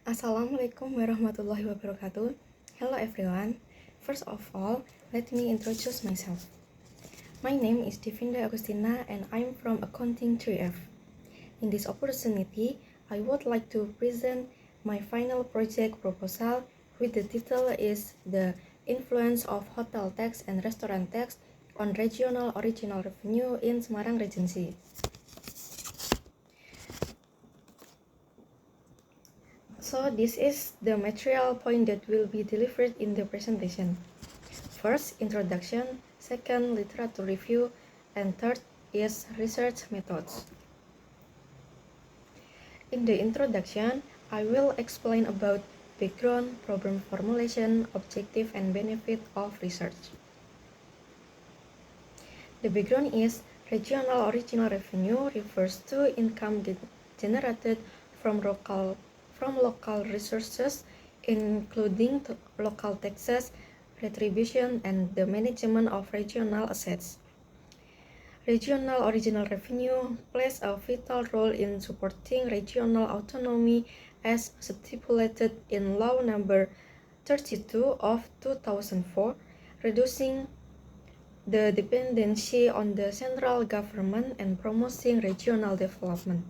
Assalamualaikum warahmatullahi wabarakatuh. Hello everyone. First of all, let me introduce myself. My name is Divinda Agustina and I'm from Accounting 3F. In this opportunity, I would like to present my final project proposal with the title is The Influence of Hotel Tax and Restaurant Tax on Regional Original Revenue in Semarang Regency. So this is the material point that will be delivered in the presentation. First, introduction, second, literature review, and third is research methods. In the introduction, I will explain about background, problem formulation, objective, and benefit of research. The background is regional original revenue refers to income generated from local resources, including local taxes, retribution, and the management of regional assets. Regional original revenue plays a vital role in supporting regional autonomy as stipulated in Law Number 32 of 2004, reducing the dependency on the central government and promoting regional development.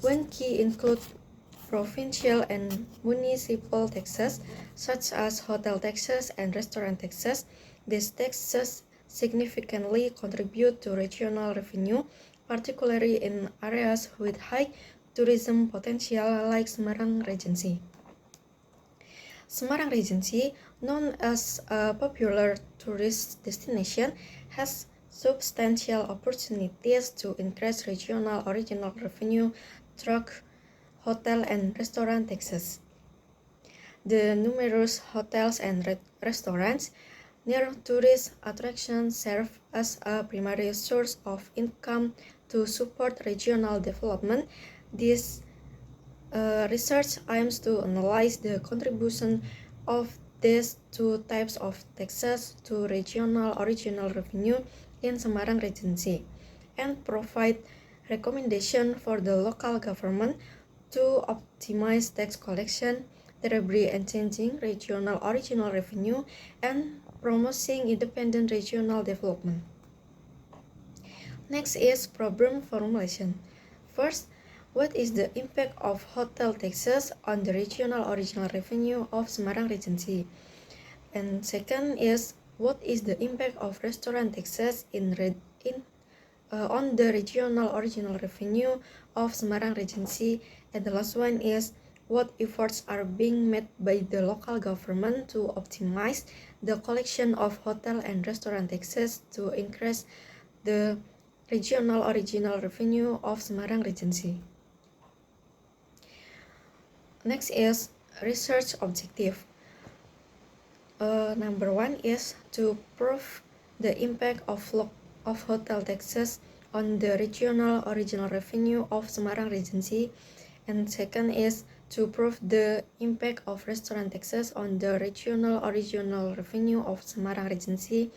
One key include provincial and municipal taxes, such as hotel taxes and restaurant taxes. These taxes significantly contribute to regional revenue, particularly in areas with high tourism potential like Semarang Regency. Semarang Regency, known as a popular tourist destination, has substantial opportunities to increase regional original revenue through hotel and restaurant taxes. The numerous hotels and restaurants near tourist attractions serve as a primary source of income to support regional development. This research aims to analyze the contribution of these two types of taxes to regional original revenue in Semarang Regency and provide recommendation for the local government to optimize tax collection, thereby enhancing regional original revenue and promoting independent regional development. Next is problem formulation. First, what is the impact of hotel taxes on the regional original revenue of Semarang Regency? And second is, what is the impact of restaurant taxes on the regional original revenue of Semarang Regency? And the last one is, what efforts are being made by the local government to optimize the collection of hotel and restaurant taxes to increase the regional original revenue of Semarang Regency? Next is research objective. Number one is to prove the impact of hotel taxes on the regional original revenue of Semarang Regency, and second is to prove the impact of restaurant taxes on the regional original revenue of Semarang Regency,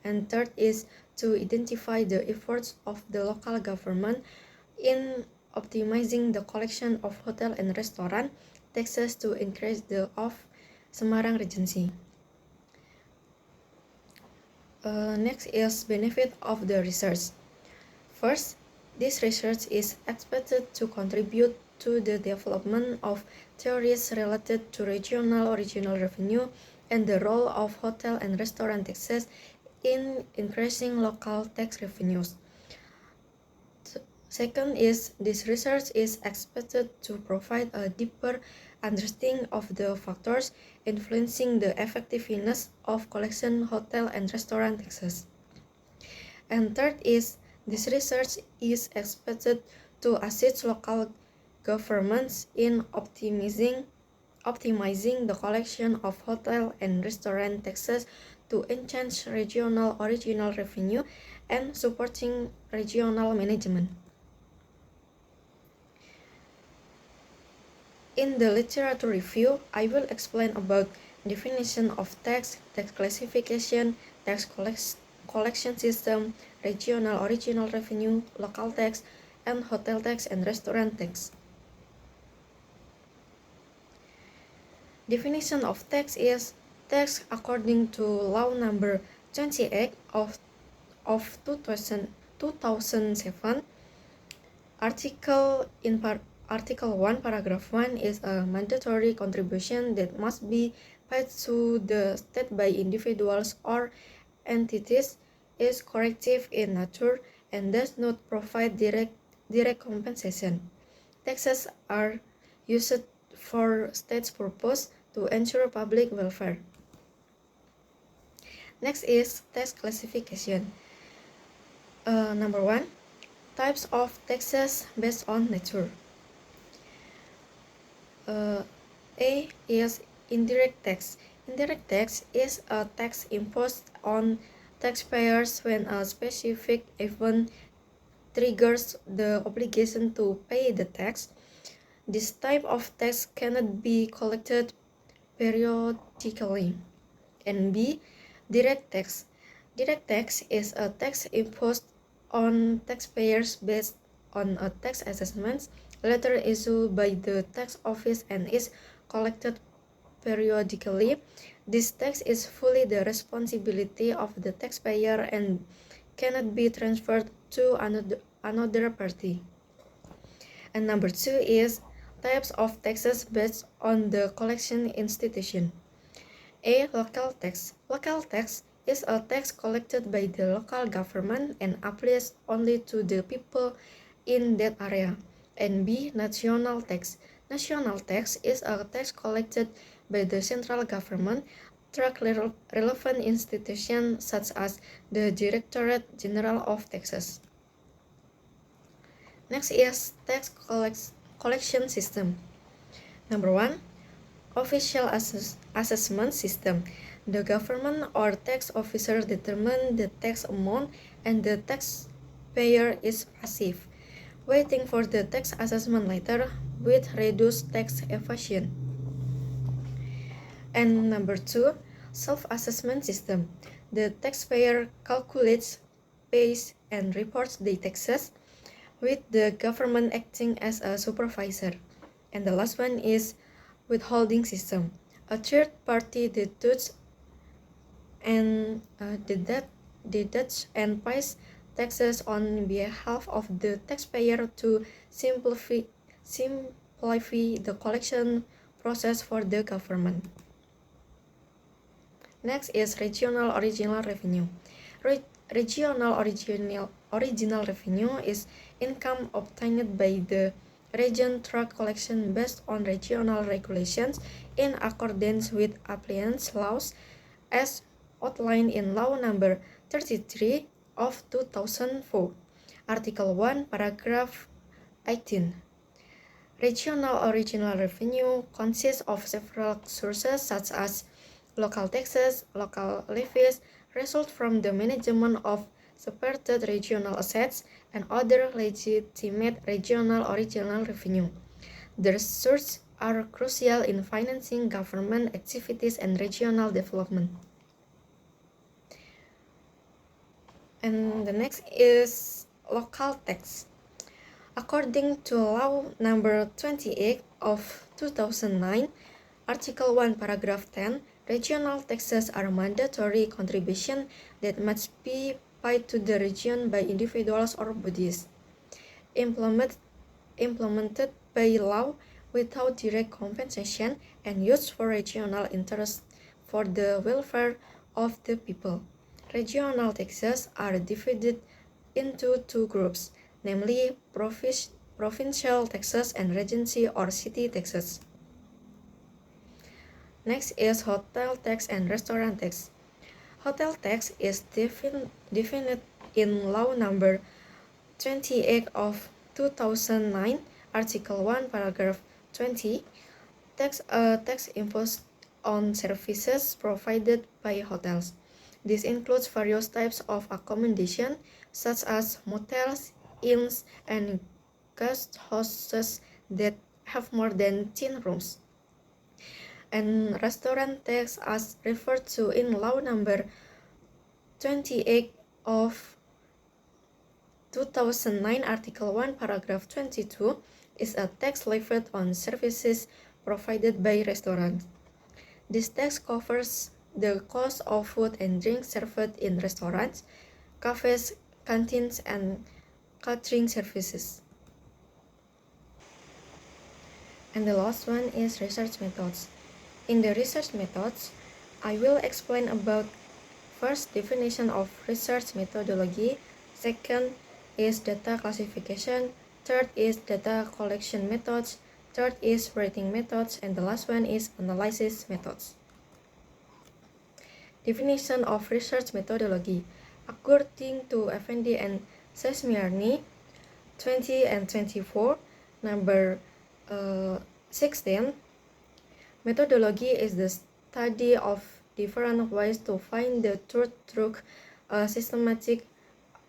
and third is to identify the efforts of the local government in optimizing the collection of hotel and restaurant taxes to increase the of Semarang Regency. Next is benefit of the research. First, this research is expected to contribute to the development of theories related to regional original revenue and the role of hotel and restaurant taxes in increasing local tax revenues. Second is, this research is expected to provide a deeper understanding of the factors influencing the effectiveness of collection hotel and restaurant taxes. And third is, this research is expected to assist local governments in optimizing the collection of hotel and restaurant taxes to enhance regional original revenue and supporting regional management. In the literature review, I will explain about definition of tax classification, tax collection system, regional original revenue, local tax, and hotel tax and restaurant tax. Definition of tax is tax according to Law Number 28 of 2007. Article 1, Paragraph 1 is a mandatory contribution that must be paid to the state by individuals or entities, is corrective in nature, and does not provide direct compensation. Taxes are used for state's purpose to ensure public welfare. Next is tax classification. Number 1. Types of taxes based on nature. A is indirect tax. Indirect tax is a tax imposed on taxpayers when a specific event triggers the obligation to pay the tax. This type of tax cannot be collected periodically. And B, direct tax. Direct tax is a tax imposed on taxpayers based on a tax assessment letter issued by the tax office and is collected periodically. This tax is fully the responsibility of the taxpayer and cannot be transferred to another party. And number 2 is types of taxes based on the collection institution. A. Local tax. Local tax is a tax collected by the local government and applies only to the people in that area. And B. National tax. National tax is a tax collected by the central government through relevant institutions such as the Directorate General of Taxes. Next is tax collection system. Number 1. Official assessment system. The government or tax officer determine the tax amount and the taxpayer is passive, waiting for the tax assessment later with reduced tax evasion. And number 2, self-assessment system. The taxpayer calculates, pays, and reports the taxes, with the government acting as a supervisor. And the last one is withholding system. A third party deducts and pays taxes on behalf of the taxpayer to simplify the collection process for the government. Next is regional original revenue. Regional original revenue is income obtained by the region through collection based on regional regulations in accordance with appliance laws as outlined in Law Number 33 of 2004, Article 1, Paragraph 18. Regional original revenue consists of several sources such as local taxes, local levies, result from the management of separated regional assets, and other legitimate regional original revenue. Their sources are crucial in financing government activities and regional development. And the next is local tax. According to Law Number 28 of 2009, Article 1, Paragraph 10, regional taxes are mandatory contributions that must be paid to the region by individuals or bodies, implemented by law without direct compensation and used for regional interests for the welfare of the people. Regional taxes are divided into two groups, namely provincial taxes and regency or city taxes. Next is hotel tax and restaurant tax. Hotel tax is defined in Law Number 28 of 2009, Article 1, Paragraph 20, tax imposed on services provided by hotels. This includes various types of accommodation, such as motels, inns, and guest houses that have more than 10 rooms. And restaurant tax, as referred to in Law Number 28 of 2009, Article 1, Paragraph 22, is a tax levied on services provided by restaurants. This tax covers the cost of food and drink served in restaurants, cafes, canteens, and catering services. And the last one is research methods. In the research methods, I will explain about first definition of research methodology, second is data classification, third is data collection methods, third is rating methods, and the last one is analysis methods. Definition of research methodology. According to Effendi and Sesmiarni, 20 and 24, number 16, methodology is the study of different ways to find the truth through a systematic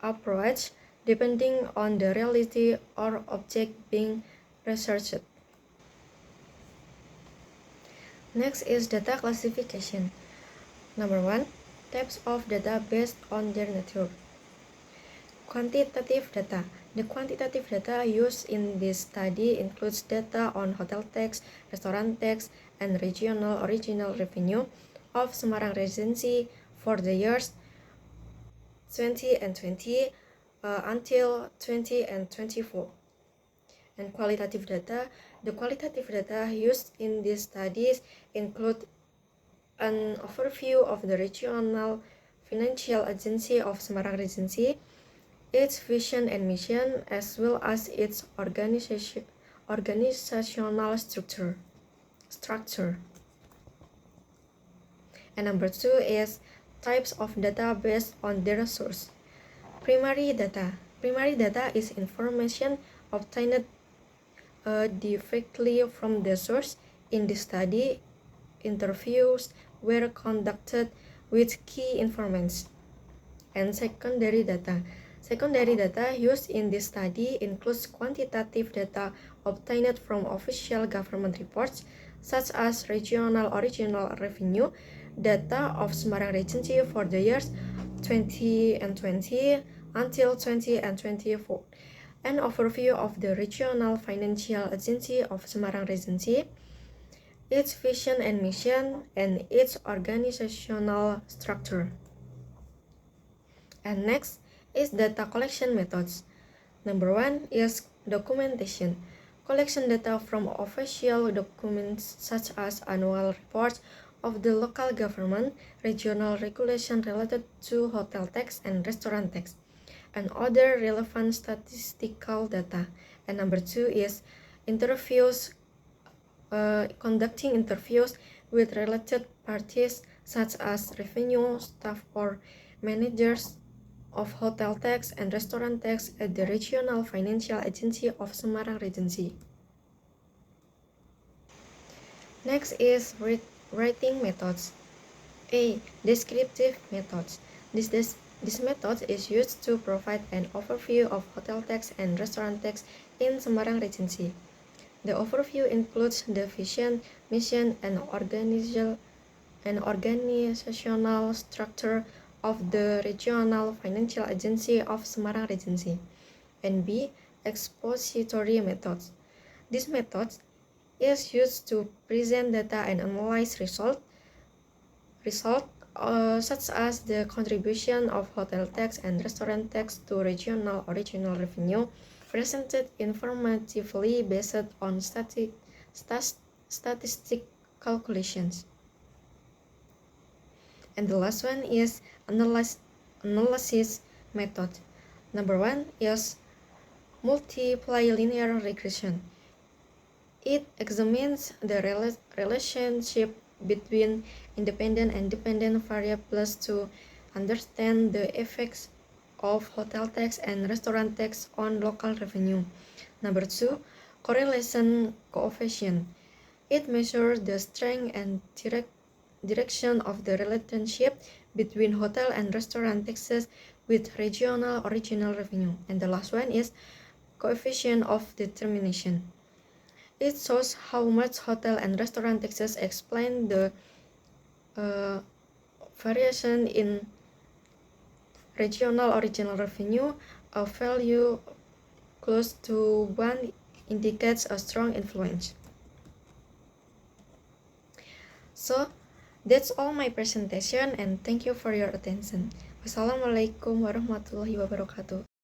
approach depending on the reality or object being researched. Next is data classification. Number 1, types of data based on their nature. Quantitative data. The quantitative data used in this study includes data on hotel tax, restaurant tax, and regional original revenue of Semarang Regency for the years 2020 until 2024. And qualitative data. The qualitative data used in these studies include an overview of the regional financial agency of Semarang Regency, its vision and mission, as well as its organizational structure. And number 2 is types of data based on their source. Primary data. Primary data is information obtained directly from the source. In this study, interviews were conducted with key informants. And secondary data. Secondary data used in this study includes quantitative data obtained from official government reports, such as regional original revenue, data of Semarang Regency for the years 2020 until 2024, an overview of the regional financial agency of Semarang Regency, its vision and mission, and its organizational structure. And next is data collection methods. Number 1 is documentation. Collection data from official documents such as annual reports of the local government, regional regulation related to hotel tax and restaurant tax, and other relevant statistical data. And number 2 is interviews, conducting interviews with related parties such as revenue staff or managers of hotel tax and restaurant tax at the regional financial agency of Semarang Regency. Next is rating methods. A. Descriptive methods. This method is used to provide an overview of hotel tax and restaurant tax in Semarang Regency. The overview includes the vision, mission, and organizational structure of the regional financial agency of Semarang Regency. And B. Expository methods. This method is used to present data and analyze results such as the contribution of hotel tax and restaurant tax to regional original revenue, presented informatively based on statistic calculations. And the last one is analysis method. Number 1 is multiply-linear regression. It examines the relationship between independent and dependent variables to understand the effects of hotel tax and restaurant tax on local revenue. Number 2, correlation coefficient. It measures the strength and direction of the relationship between hotel and restaurant taxes with regional original revenue. And the last one is coefficient of determination. It shows how much hotel and restaurant taxes explain the variation in regional original revenue. A value close to 1 indicates a strong influence. So, That's all my presentation and thank you for your attention. Wassalamualaikum warahmatullahi wabarakatuh.